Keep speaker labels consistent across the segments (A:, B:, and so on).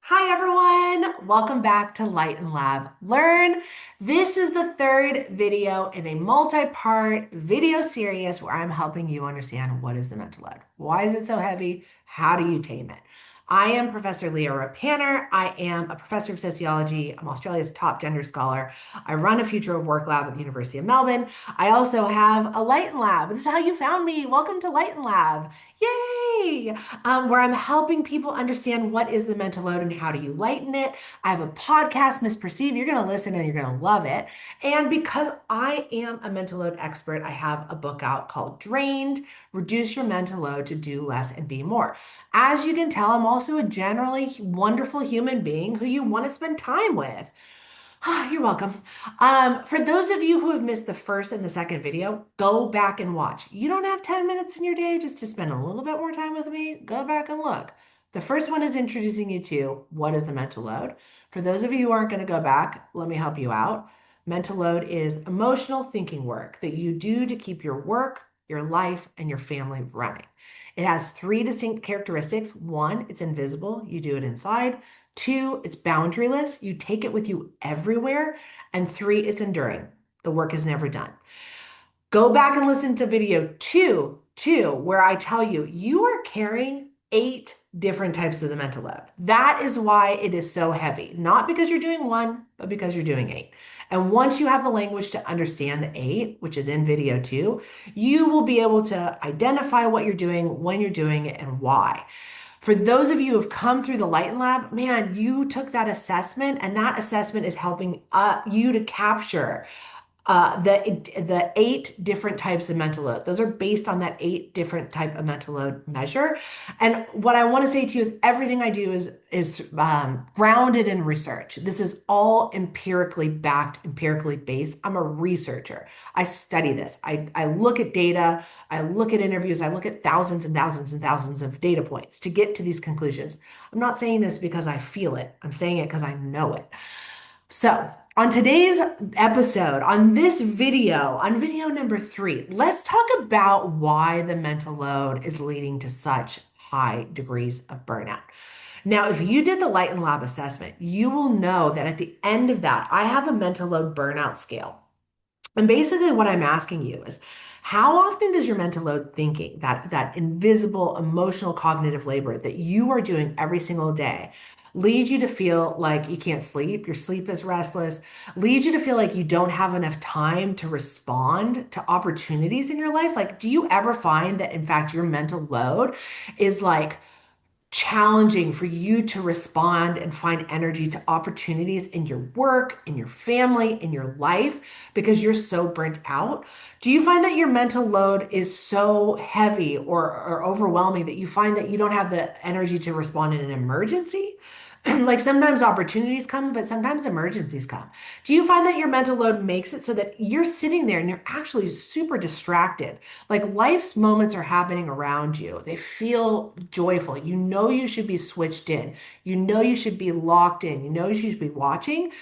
A: Hi everyone, welcome back to LightenLab Learn. This is the third video in a multi-part video series where I'm helping you understand what is the mental load. Why is it so heavy? How do you tame it? I am Professor Leah Ruppanner. I am a professor of sociology. I'm Australia's top gender scholar. I run a future of work lab at the University of Melbourne. I also have a Lighten Lab. This is how you found me. Welcome to Lighten Lab. Yay! Where I'm helping people understand what is the mental load and how do you lighten it. I have a podcast, Miss Perceive. You're going to listen and you're going to love it. And because I am a mental load expert, I have a book out called Drained: Reduce Your Mental Load to Do Less and Be More. As you can tell, I'm also a generally wonderful human being who you want to spend time with. You're welcome. For those of you who have missed the first and the second video, go back and watch. You don't have 10 minutes in your day just to spend a little bit more time with me. Go back and look. The first one is introducing you to what is the mental load. For those of you who aren't going to go back, let me help you out. Mental load is emotional thinking work that you do to keep your work, your life, and your family running. It has three distinct characteristics. One, it's invisible. You do it inside. Two, it's boundaryless. You take it with you everywhere. And three, it's enduring. The work is never done. Go back and listen to video two, where I tell you, you are carrying 8 different types of the mental load. That is why it is so heavy. Not because you're doing one, but because you're doing 8. And once you have the language to understand the 8, which is in video 2, you will be able to identify what you're doing, when you're doing it, and why. For those of you who have come through the Lighten Lab, man, you took that assessment, and that assessment is helping you to capture the 8 different types of mental load. Those are based on that 8 different type of mental load measure. And what I want to say to you is everything I do is grounded in research. This is all empirically backed, empirically based. I'm a researcher. I study this. I look at data. I look at interviews. I look at thousands and thousands and thousands of data points to get to these conclusions. I'm not saying this because I feel it. I'm saying it because I know it. So, on today's episode, on this video, on video number 3, let's talk about why the mental load is leading to such high degrees of burnout. Now, if you did the Lighten Lab assessment, you will know that at the end of that, I have a mental load burnout scale. And basically, what I'm asking you is, how often does your mental load thinking, that invisible emotional cognitive labor that you are doing every single day, lead you to feel like you can't sleep, your sleep is restless, lead you to feel like you don't have enough time to respond to opportunities in your life? Like, do you ever find that, in fact, your mental load is like challenging for you to respond and find energy to opportunities in your work, in your family, in your life because you're so burnt out? Do you find that your mental load is so heavy or overwhelming that you find that you don't have the energy to respond in an emergency? Like sometimes opportunities come, but sometimes emergencies come. Do you find that your mental load makes it so that you're sitting there and you're actually super distracted? Like life's moments are happening around you. They feel joyful. You know you should be switched in. You know you should be locked in. You know you should be watching.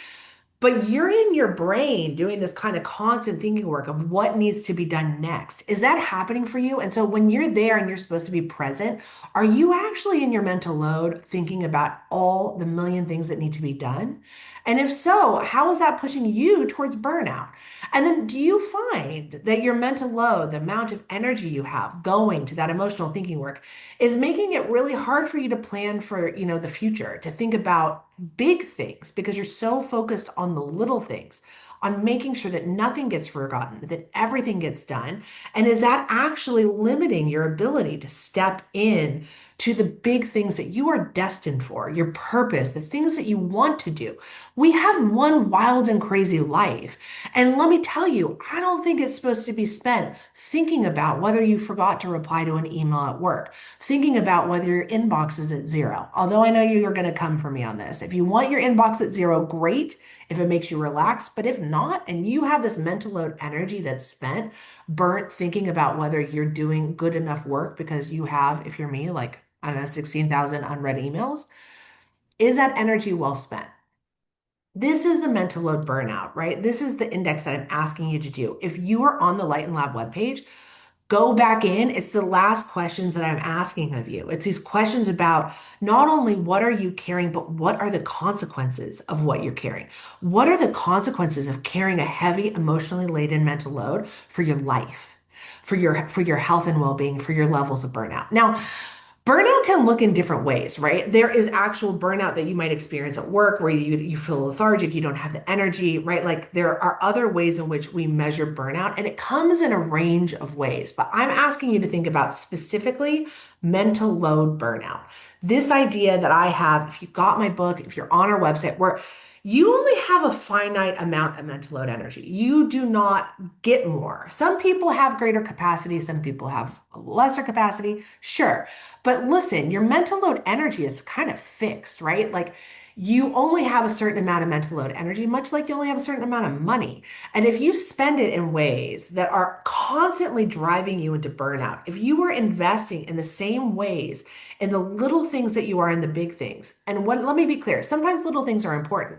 A: But you're in your brain doing this kind of constant thinking work of what needs to be done next. Is that happening for you? And so when you're there and you're supposed to be present, are you actually in your mental load thinking about all the million things that need to be done? And if so, how is that pushing you towards burnout? And then do you find that your mental load, the amount of energy you have going to that emotional thinking work, is making it really hard for you to plan for, the future, to think about big things because you're so focused on the little things, on making sure that nothing gets forgotten, that everything gets done? And is that actually limiting your ability to step in to the big things that you are destined for, your purpose, the things that you want to do? We have one wild and crazy life. And let me tell you, I don't think it's supposed to be spent thinking about whether you forgot to reply to an email at work, thinking about whether your inbox is at 0. Although I know you're going to come for me on this. If you want your inbox at 0, great, if it makes you relax. But if not, and you have this mental load energy that's spent, burnt thinking about whether you're doing good enough work because you have, if you're me, like, I don't know, 16,000 unread emails, is that energy well spent? This is the mental load burnout, right? This is the index that I'm asking you to do. If you are on the Lighten Lab webpage, Go back in. It's the last questions that I'm asking of you. It's these questions about not only what are you carrying, but what are the consequences of what you're carrying? What are the consequences of carrying a heavy, emotionally laden mental load for your life, for your health and well-being, for your levels of burnout? Now, burnout can look in different ways, right? There is actual burnout that you might experience at work where you feel lethargic, you don't have the energy, right? Like there are other ways in which we measure burnout, and it comes in a range of ways. But I'm asking you to think about specifically mental load burnout. This idea that I have, if you got my book, if you're on our website, where you only have a finite amount of mental load energy. You do not get more. Some people have greater capacity, some people have a lesser capacity. Sure. But listen, your mental load energy is kind of fixed, right? Like you only have a certain amount of mental load energy, much like you only have a certain amount of money. And if you spend it in ways that are constantly driving you into burnout, if you were investing in the same ways in the little things that you are in the big things, and what, let me be clear, sometimes little things are important.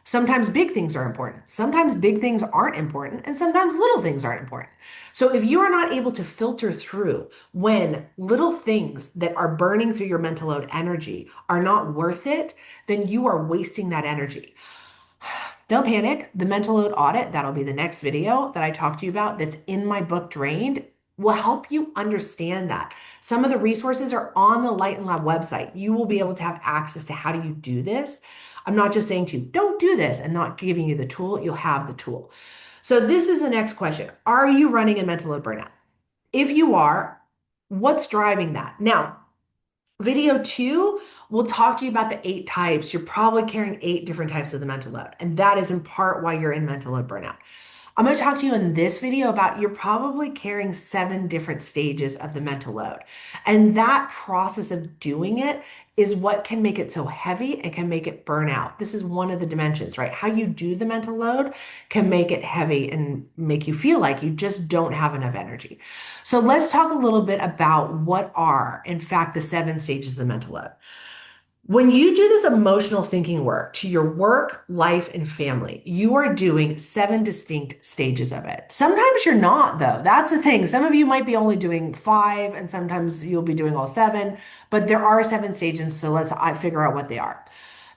A: Sometimes big things are important. Sometimes big things aren't important, and sometimes little things aren't important. So if you are not able to filter through when little things that are burning through your mental load energy are not worth it, then you are wasting that energy. Don't panic. The mental load audit, that'll be the next video that I talked to you about that's in my book Drained, will help you understand that. Some of the resources are on the LightenLab website. You will be able to have access to how do you do this. I'm not just saying to you, don't do this and not giving you the tool, you'll have the tool. So this is the next question. Are you running a mental load burnout? If you are, what's driving that? Now, video two will talk to you about the 8 types. You're probably carrying 8 different types of the mental load, and that is in part why you're in mental load burnout. I'm going to talk to you in this video about you're probably carrying 7 different stages of the mental load. And that process of doing it is what can make it so heavy and can make it burn out. This is one of the dimensions, right? How you do the mental load can make it heavy and make you feel like you just don't have enough energy. So let's talk a little bit about what are, in fact, the 7 stages of the mental load. When you do this emotional thinking work to your work, life, and family, you are doing 7 distinct stages of it. Sometimes you're not, though. That's the thing. Some of you might be only doing 5, and sometimes you'll be doing all 7, but there are 7 stages, so let's figure out what they are.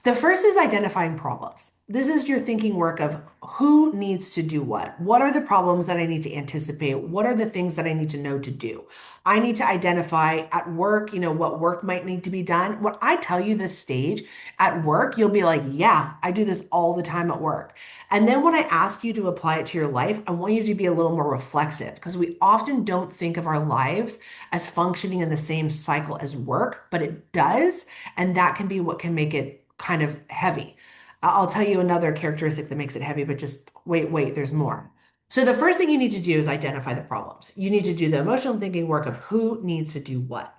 A: The first is identifying problems. This is your thinking work of who needs to do what. What are the problems that I need to anticipate? What are the things that I need to know to do? I need to identify at work, what work might need to be done. When I tell you this stage at work, you'll be like, yeah, I do this all the time at work. And then when I ask you to apply it to your life, I want you to be a little more reflexive because we often don't think of our lives as functioning in the same cycle as work, but it does. And that can be what can make it kind of heavy. I'll tell you another characteristic that makes it heavy, but just wait, there's more. So the first thing you need to do is identify the problems. You need to do the emotional thinking work of who needs to do what.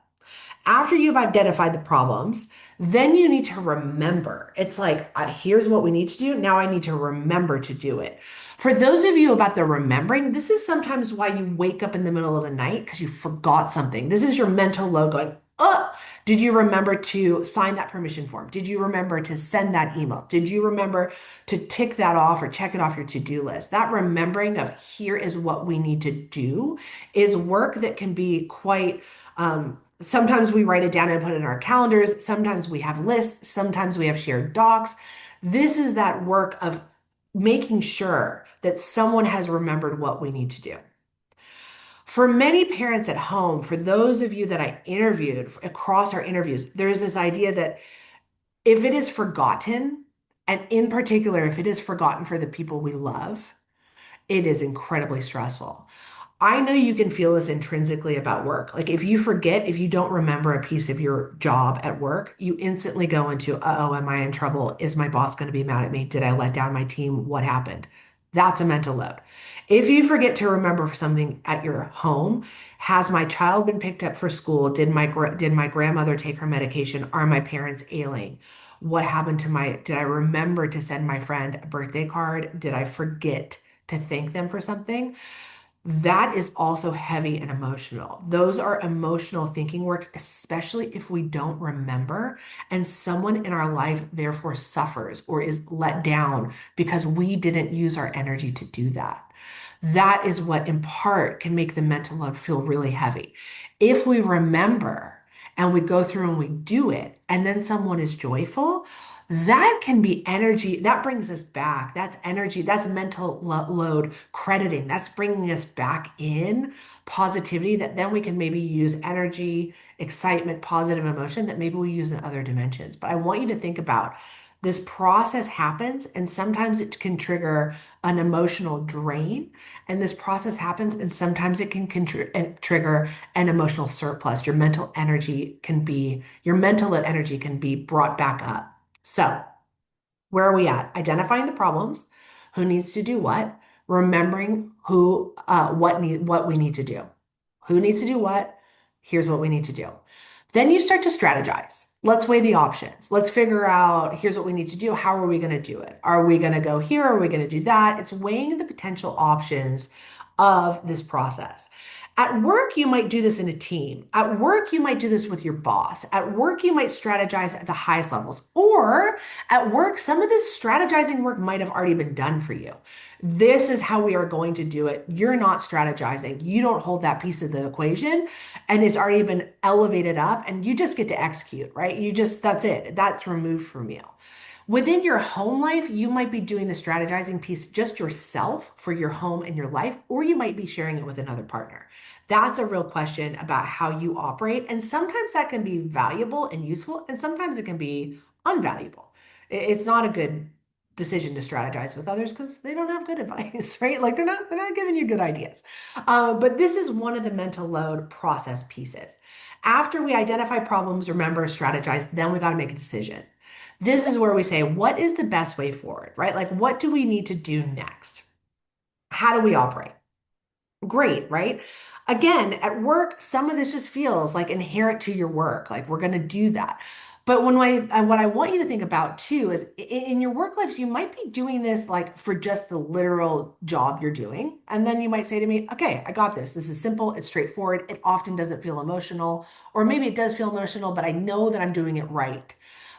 A: After you've identified the problems, then you need to remember. It's like, here's what we need to do. Now I need to remember to do it. For those of you about the remembering, this is sometimes why you wake up in the middle of the night because you forgot something. This is your mental load going, did you remember to sign that permission form? Did you remember to send that email? Did you remember to tick that off or check it off your to-do list? That remembering of here is what we need to do is work that can be quite sometimes we write it down and put it in our calendars. Sometimes we have lists. Sometimes we have shared docs. This is that work of making sure that someone has remembered what we need to do. For many parents at home, for those of you that I interviewed across our interviews, there's this idea that if it is forgotten, and in particular, if it is forgotten for the people we love, it is incredibly stressful. I know you can feel this intrinsically about work. Like if you forget, if you don't remember a piece of your job at work, you instantly go into, uh-oh, am I in trouble? Is my boss going to be mad at me? Did I let down my team? What happened? That's a mental load. If you forget to remember something at your home, has my child been picked up for school? Did my grandmother take her medication? Are my parents ailing? What happened to did I remember to send my friend a birthday card? Did I forget to thank them for something? That is also heavy and emotional. Those are emotional thinking works, especially if we don't remember and someone in our life therefore suffers or is let down because we didn't use our energy to do that. That is what in part can make the mental load feel really heavy. If we remember and we go through and we do it, and then someone is joyful, that can be energy. That brings us back. That's energy. That's load crediting. That's bringing us back in positivity that then we can maybe use energy, excitement, positive emotion that maybe we use in other dimensions. But I want you to think about this process happens, and sometimes it can trigger an emotional drain. And this process happens, and sometimes it can trigger an emotional surplus. Your mental energy can be brought back up. So, where are we at? Identifying the problems, who needs to do what, remembering what we need to do. Who needs to do what? Here's what we need to do. Then you start to strategize. Let's weigh the options. Let's figure out here's what we need to do. How are we going to do it? Are we going to go here? Are we going to do that? It's weighing the potential options of this process. At work, you might do this in a team. At work, you might do this with your boss. At work, you might strategize at the highest levels. Or at work, some of this strategizing work might have already been done for you. This is how we are going to do it. You're not strategizing. You don't hold that piece of the equation, and it's already been elevated up, and you just get to execute, right? That's it. That's removed from you. Within your home life, you might be doing the strategizing piece just yourself for your home and your life, or you might be sharing it with another partner. That's a real question about how you operate. And sometimes that can be valuable and useful, and sometimes it can be unvaluable. It's not a good decision to strategize with others because they don't have good advice, right? Like they're not giving you good ideas. But this is one of the mental load process pieces. After we identify problems, remember, strategize, then we got to make a decision. This is where we say, what is the best way forward, right? Like, what do we need to do next? How do we operate? Great, right? Again, at work, some of this just feels like inherent to your work. Like we're going to do that. But what I want you to think about too is in your work lives, you might be doing this like for just the literal job you're doing. And then you might say to me, okay, I got this. This is simple. It's straightforward. It often doesn't feel emotional, or maybe it does feel emotional, but I know that I'm doing it right.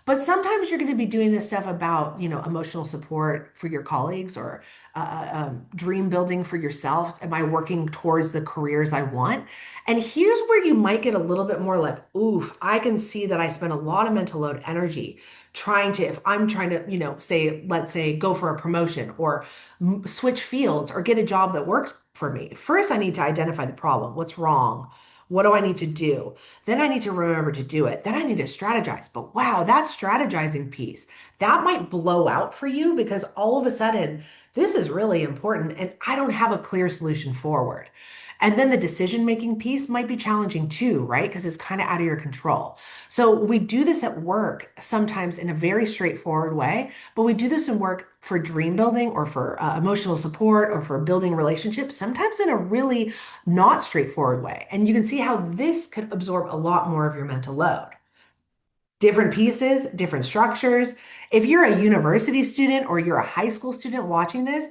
A: But sometimes you're going to be doing this stuff about, emotional support for your colleagues or dream building for yourself. Am I working towards the careers I want? And here's where you might get a little bit more like, oof, I can see that I spend a lot of mental load energy if I'm trying to, let's say, go for a promotion or switch fields or get a job that works for me. First, I need to identify the problem. What's wrong? What do I need to do? Then I need to remember to do it. Then I need to strategize. But wow, that strategizing piece, that might blow out for you because all of a sudden, this is really important and I don't have a clear solution forward. And then the decision making piece might be challenging too, right? Because it's kind of out of your control. So we do this at work sometimes in a very straightforward way, but we do this in work for dream building or for emotional support or for building relationships, sometimes in a really not straightforward way. And you can see how this could absorb a lot more of your mental load. Different pieces, different structures. If you're a university student or you're a high school student watching this,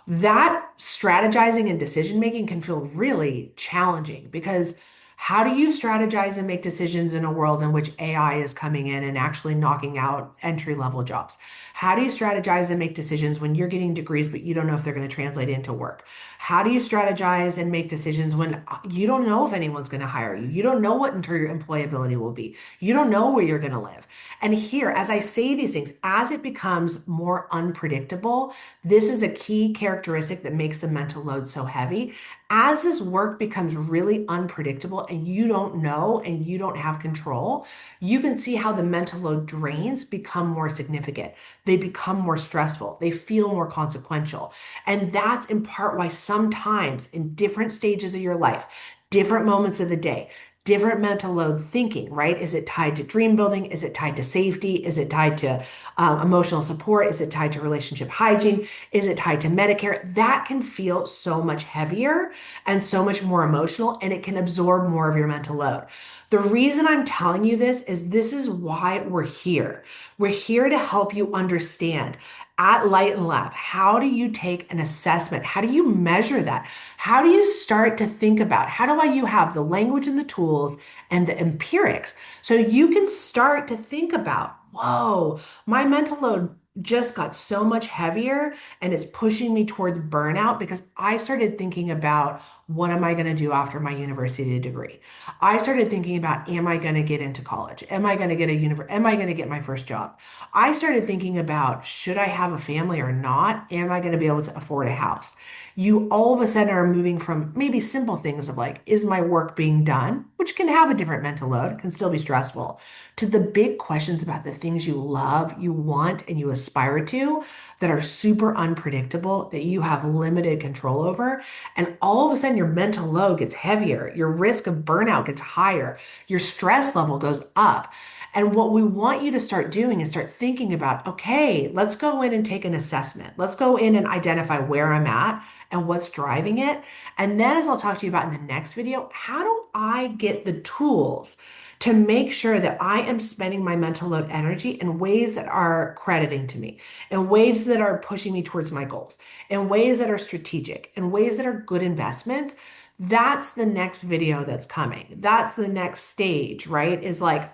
A: that strategizing and decision making can feel really challenging because how do you strategize and make decisions in a world in which AI is coming in and actually knocking out entry level jobs? How do you strategize and make decisions when you're getting degrees, but you don't know if they're going to translate into work? How do you strategize and make decisions when you don't know if anyone's going to hire you? You don't know what your employability will be. You don't know where you're going to live. And here, as I say these things, as it becomes more unpredictable, this is a key characteristic that makes the mental load so heavy. As this work becomes really unpredictable and you don't know and you don't have control, you can see how the mental load drains become more significant. They become more stressful. They feel more consequential. And that's in part why sometimes in different stages of your life, different moments of the day, different mental load thinking, right? Is it tied to dream building? Is it tied to safety? Is it tied to emotional support? Is it tied to relationship hygiene? Is it tied to Medicare? That can feel so much heavier and so much more emotional, and it can absorb more of your mental load. The reason I'm telling you this is why we're here. We're here to help you understand at LightenLab, how do you take an assessment? How do you measure that? How do you start to think about how do you have the language and the tools and the empirics so you can start to think about, whoa, my mental load just got so much heavier and it's pushing me towards burnout because I started thinking about what am I going to do after my university degree? I started thinking about am I going to get into college? Am I going to get a am I going to get my first job? I started thinking about should I have a family or not? Am I going to be able to afford a house? You all of a sudden are moving from maybe simple things of like, is my work being done? Which can have a different mental load, can still be stressful, to the big questions about the things you love, you want, and you aspire to that are super unpredictable, that you have limited control over. And all of a sudden, your mental load gets heavier, your risk of burnout gets higher, your stress level goes up. And what we want you to start doing is start thinking about, okay, let's go in and take an assessment. Let's go in and identify where I'm at and what's driving it. And then, as I'll talk to you about in the next video, how do I get the tools to make sure that I am spending my mental load energy in ways that are crediting to me, in ways that are pushing me towards my goals, in ways that are strategic, in ways that are good investments. That's the next video that's coming. That's the next stage, right? Is like,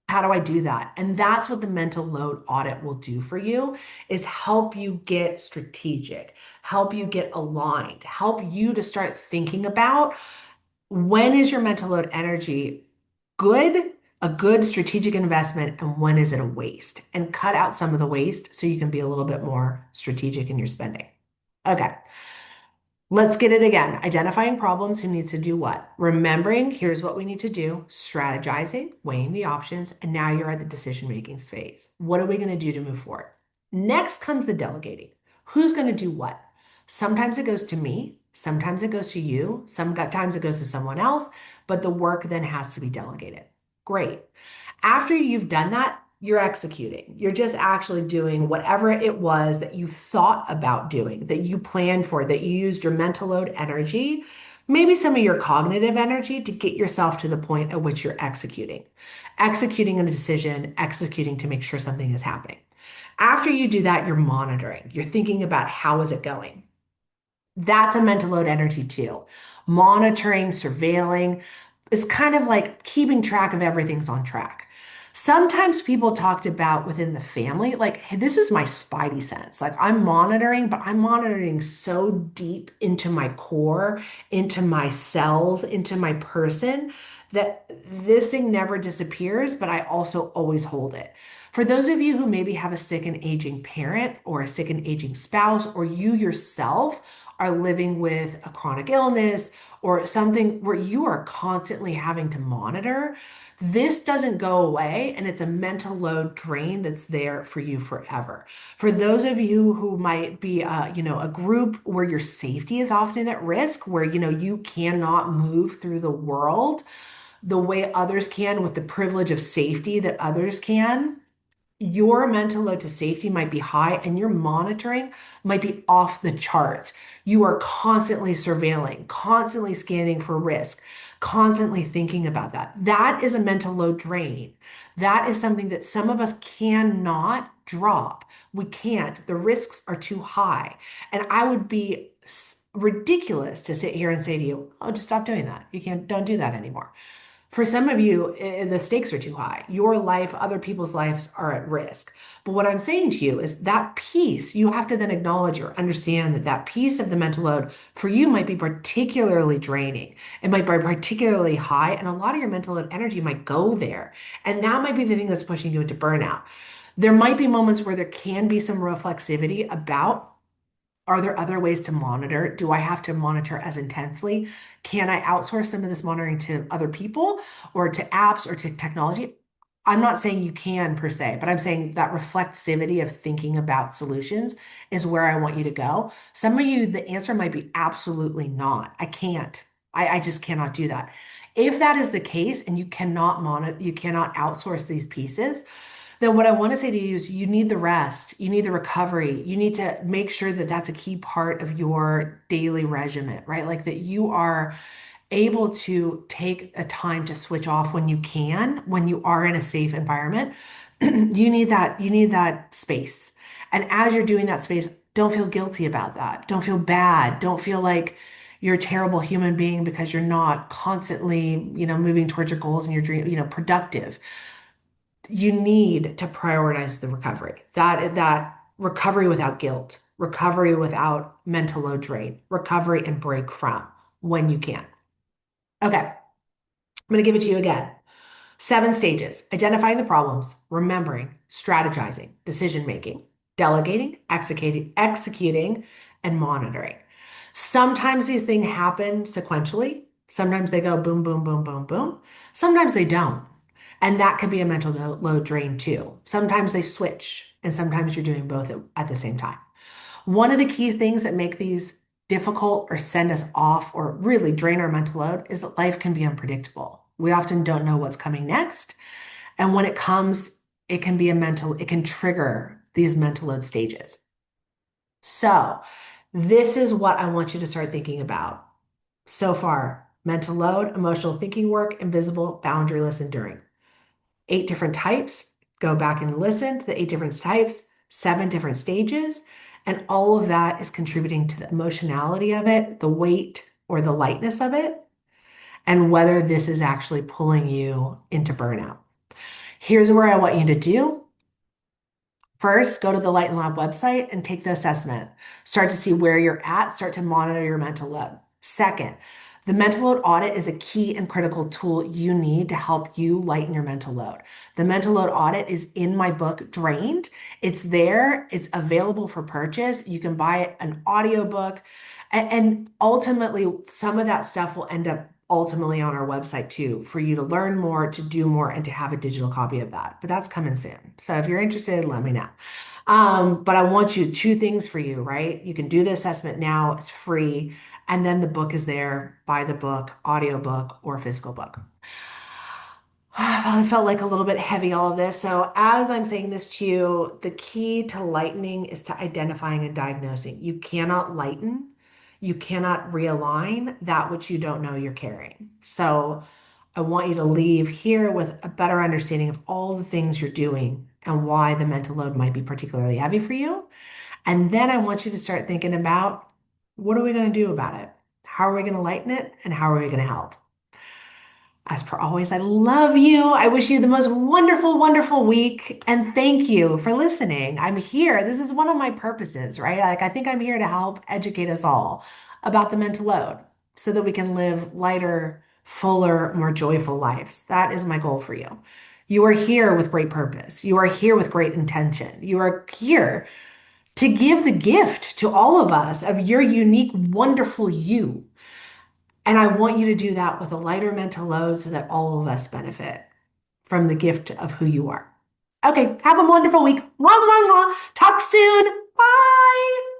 A: how do I do that? And that's what the mental load audit will do for you is help you get strategic, help you get aligned, help you to start thinking about when is your mental load energy good, a good strategic investment, and when is it a waste? And cut out some of the waste so you can be a little bit more strategic in your spending. Okay, let's get it again. Identifying problems, who needs to do what. Remembering, here's what we need to do. Strategizing, weighing the options, and now you're at the decision-making phase. What are we going to do to move forward? Next comes the delegating. Who's going to do what? Sometimes it goes to me, sometimes it goes to you, sometimes it goes to someone else, but the work then has to be delegated. Great. After you've done that, you're executing. You're just actually doing whatever it was that you thought about doing, that you planned for, that you used your mental load energy, maybe some of your cognitive energy to get yourself to the point at which you're executing. Executing a decision, executing to make sure something is happening. After you do that, you're monitoring. You're thinking about how is it going? That's a mental load energy too. Monitoring, surveilling is kind of like keeping track of everything's on track. Sometimes people talked about within the family, like, hey, this is my spidey sense. Like, I'm monitoring, but I'm monitoring so deep into my core, into my cells, into my person that this thing never disappears, but I also always hold it. For those of you who maybe have a sick and aging parent or a sick and aging spouse, or you yourself are living with a chronic illness or something where you are constantly having to monitor, this doesn't go away and it's a mental load drain that's there for you forever. For those of you who might be, a group where your safety is often at risk, where, you cannot move through the world the way others can with the privilege of safety that others can, your mental load to safety might be high and your monitoring might be off the charts. You are constantly surveilling, constantly scanning for risk, constantly thinking about that. That is a mental load drain. That is something that some of us cannot drop. We can't. The risks are too high. And I would be ridiculous to sit here and say to you, oh, just stop doing that. You can't, don't do that anymore. For some of you, the stakes are too high. Your life, other people's lives are at risk. But what I'm saying to you is that piece, you have to then acknowledge or understand that that piece of the mental load for you might be particularly draining. It might be particularly high, and a lot of your mental load energy might go there. And that might be the thing that's pushing you into burnout. There might be moments where there can be some reflexivity about, are there other ways to monitor? Do I have to monitor as intensely? Can I outsource some of this monitoring to other people or to apps or to technology? I'm not saying you can per se, but I'm saying that reflexivity of thinking about solutions is where I want you to go. Some of you, the answer might be absolutely not. I can't. I just cannot do that. If that is the case and you cannot monitor, you cannot outsource these pieces, then what I want to say to you is you need the rest, you need the recovery, you need to make sure that that's a key part of your daily regimen, right? Like that you are able to take a time to switch off when you can, when you are in a safe environment. You need that space. And as you're doing that space, don't feel guilty about that. Don't feel bad. Don't feel like you're a terrible human being because you're not constantly, moving towards your goals and your dream, productive. you need to prioritize the recovery. That recovery without guilt, recovery without mental load drain, recovery and break from when you can. Okay, I'm going to give it to you again. 7 stages: identifying the problems, remembering, strategizing, decision making, delegating, executing, and monitoring. Sometimes these things happen sequentially. Sometimes they go boom, boom, boom, boom, boom. Sometimes they don't. And that could be a mental load drain too. Sometimes they switch, and sometimes you're doing both at the same time. One of the key things that make these difficult or send us off or really drain our mental load is that life can be unpredictable. We often don't know what's coming next. And when it comes, it can trigger these mental load stages. So, this is what I want you to start thinking about so far: mental load, emotional thinking work, invisible, boundaryless, enduring. 8 different types. Go back and listen to the 8 different types, 7 different stages. And all of that is contributing to the emotionality of it, the weight or the lightness of it, and whether this is actually pulling you into burnout. Here's where I want you to do. First, go to the LightenLab website and take the assessment. Start to see where you're at, start to monitor your mental load. Second, the mental load audit is a key and critical tool you need to help you lighten your mental load. The mental load audit is in my book, Drained. It's there, it's available for purchase. You can buy an audiobook, and ultimately, some of that stuff will end up ultimately on our website too, for you to learn more, to do more, and to have a digital copy of that. But that's coming soon. So if you're interested, let me know. But I want you 2 things for you, right? You can do the assessment now, it's free. And then the book is there. Buy the book, audiobook, or physical book. I felt like a little bit heavy, all of this. So, as I'm saying this to you, the key to lightening is to identifying and diagnosing. You cannot lighten, you cannot realign that which you don't know you're carrying. So, I want you to leave here with a better understanding of all the things you're doing and why the mental load might be particularly heavy for you. And then I want you to start thinking about, what are we going to do about it? How are we going to lighten it? And how are we going to help? As per always, I love you. I wish you the most wonderful, wonderful week. And thank you for listening. I'm here. This is one of my purposes, right? Like, I think I'm here to help educate us all about the mental load so that we can live lighter, fuller, more joyful lives. That is my goal for you. You are here with great purpose. You are here with great intention. You are here to give the gift to all of us of your unique, wonderful you. And I want you to do that with a lighter mental load so that all of us benefit from the gift of who you are. Okay, have a wonderful week. Mwah, mwah, mwah. Talk soon. Bye.